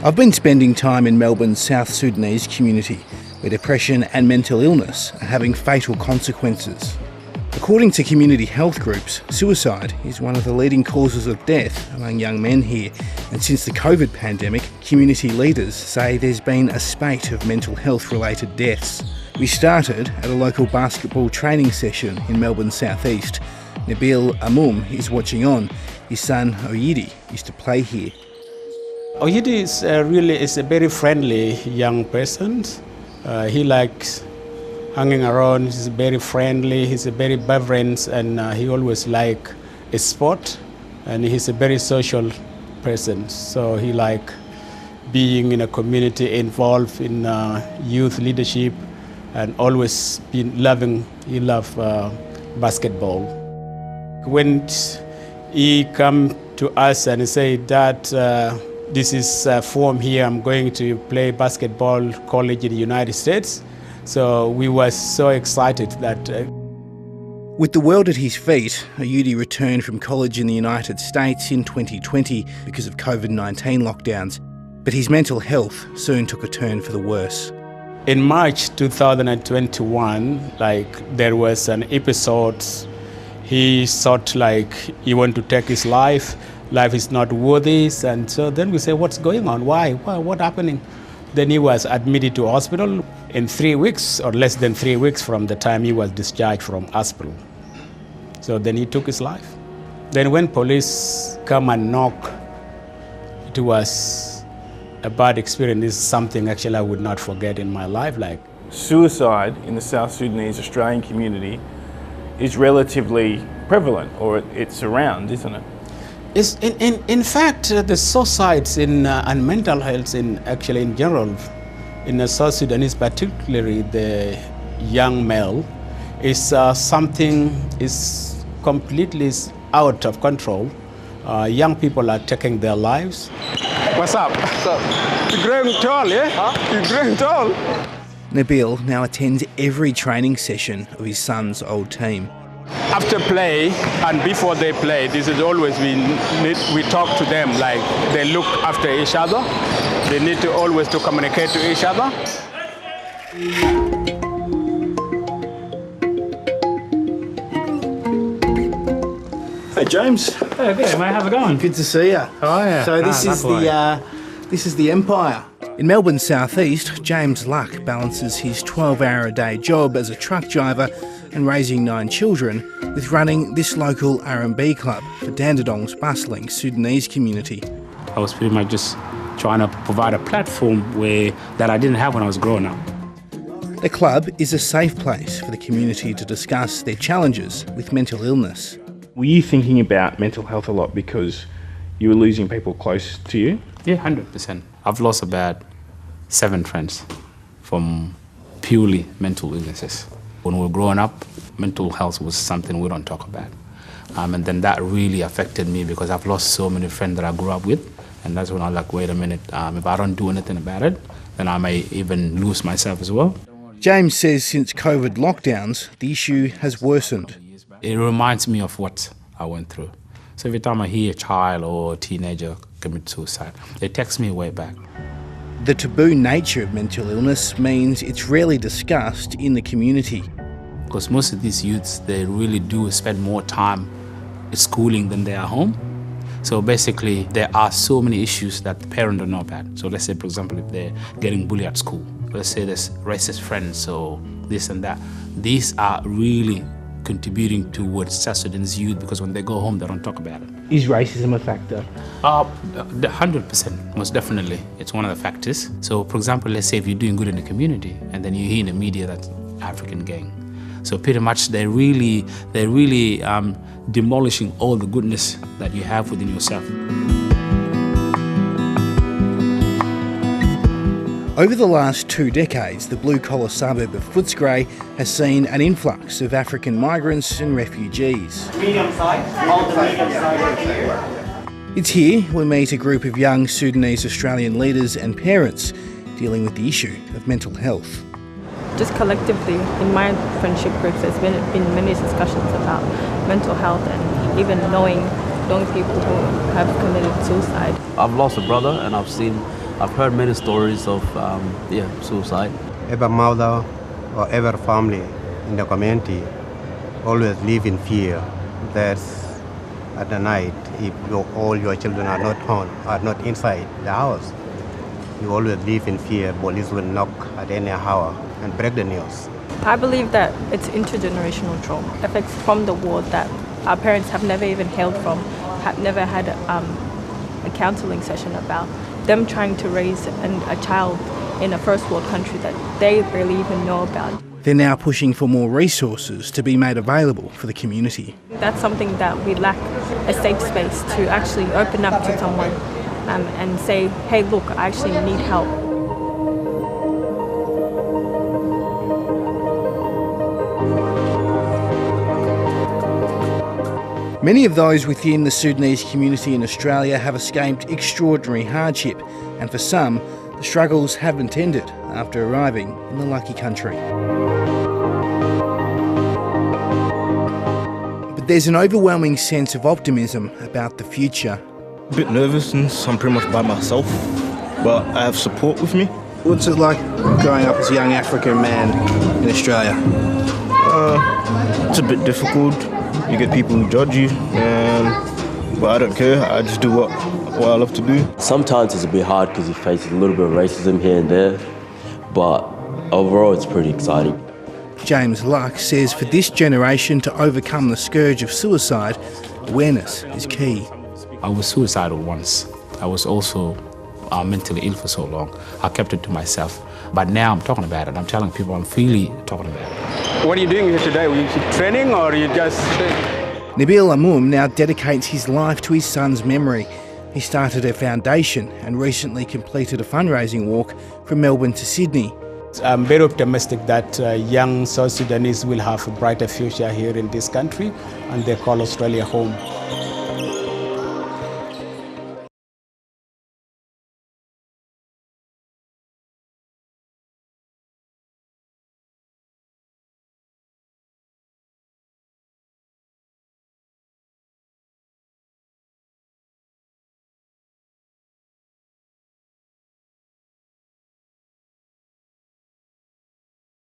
I've been spending time in Melbourne's South Sudanese community, where depression and mental illness are having fatal consequences. According to community health groups, suicide is one of the leading causes of death among young men here, and since the COVID pandemic, community leaders say there's been a spate of mental health related deaths. We started at a local basketball training session in Melbourne's southeast. Nabil Amum is watching on. His son Oyidi used to play here. Oyidi is a very friendly young person. He likes hanging around. He's very friendly. He's a very vibrant, and he always like a sport. And he's a very social person. So he like being in a community, involved in youth leadership, and always been loving. He loves basketball. When he come to us and say that this is form here, I'm going to play basketball college in the United States. So we were so excited that... With the world at his feet, Oyidi returned from college in the United States in 2020 because of COVID-19 lockdowns. But his mental health soon took a turn for the worse. In March 2021, there was an episode. He thought he wanted to take his life. Life is not worthy, and so then we say, what's going on? Why? What happening? Then he was admitted to hospital in 3 weeks, or less than 3 weeks from the time he was discharged from hospital. So then he took his life. Then when police come and knock, it was a bad experience. This is something actually I would not forget in my life. Suicide in the South Sudanese Australian community is relatively prevalent, or it's around, isn't it? In fact, the suicides and mental health in general, in the South Sudanese, particularly the young male, is something is completely out of control. Young people are taking their lives. What's up? What's up? You're growing tall, yeah? Huh? You're growing tall. Nabil now attends every training session of his son's old team. After play and before they play, this is always we talk to them like they look after each other. They need to always to communicate to each other. Hey James. Hey, good mate. How's it going? Good to see you. How are you? So this is the Empire. In Melbourne's southeast, James Luck balances his 12-hour-a-day job as a truck driver and raising 9 children with running this local R&B club for Dandidong's bustling Sudanese community. I was pretty much just trying to provide a platform that I didn't have when I was growing up. The club is a safe place for the community to discuss their challenges with mental illness. Were you thinking about mental health a lot because you were losing people close to you? Yeah, 100%. I've lost about 7 friends from purely mental illnesses. When we were growing up, mental health was something we don't talk about. And then that really affected me because I've lost so many friends that I grew up with. And that's when I was like, wait a minute, if I don't do anything about it, then I may even lose myself as well. James says since COVID lockdowns, the issue has worsened. It reminds me of what I went through. So every time I hear a child or a teenager commit suicide, it takes me way back. The taboo nature of mental illness means it's rarely discussed in the community. Because most of these youths, they really do spend more time schooling than they are home. So basically, there are so many issues that the parents don't know about. So let's say, for example, if they're getting bullied at school, let's say there's racist friends or this and that. These are really contributing towards South Sudanese youth because when they go home, they don't talk about it. Is racism a factor? 100%, most definitely. It's one of the factors. So, for example, let's say if you're doing good in the community and then you hear in the media that African gang. So pretty much they're really demolishing all the goodness that you have within yourself. Over the last 2 decades, the blue-collar suburb of Footscray has seen an influx of African migrants and refugees. Medium size? Medium size. It's here we meet a group of young Sudanese Australian leaders and parents dealing with the issue of mental health. Just collectively, in my friendship groups, there's been many discussions about mental health and even knowing people who have committed suicide. I've lost a brother and I've seen I've heard many stories of suicide. Every mother or every family in the community always live in fear that at the night, if all your children are not home, are not inside the house, you always live in fear. Police will knock at any hour and break the news. I believe that it's intergenerational trauma, effects from the war that our parents have never even hailed from, have never had a counseling session about, them trying to raise a child in a first world country that they barely even know about. They're now pushing for more resources to be made available for the community. That's something that we lack, a safe space to actually open up to someone and say, hey, look, I actually need help. Many of those within the Sudanese community in Australia have escaped extraordinary hardship, and for some, the struggles haven't ended after arriving in the lucky country. But there's an overwhelming sense of optimism about the future. A bit nervous since I'm pretty much by myself, but I have support with me. What's it like growing up as a young African man in Australia? It's a bit difficult. You get people who judge you, but I don't care. I just do what I love to do. Sometimes it's a bit hard because you face a little bit of racism here and there, but overall it's pretty exciting. James Luck says for this generation to overcome the scourge of suicide, awareness is key. I was suicidal once. I was also mentally ill for so long. I kept it to myself. But now I'm talking about it. I'm telling people, I'm freely talking about it. What are you doing here today? Were you training or are you just... Nabil Amum now dedicates his life to his son's memory. He started a foundation and recently completed a fundraising walk from Melbourne to Sydney. I'm very optimistic that young South Sudanese will have a brighter future here in this country and they call Australia home.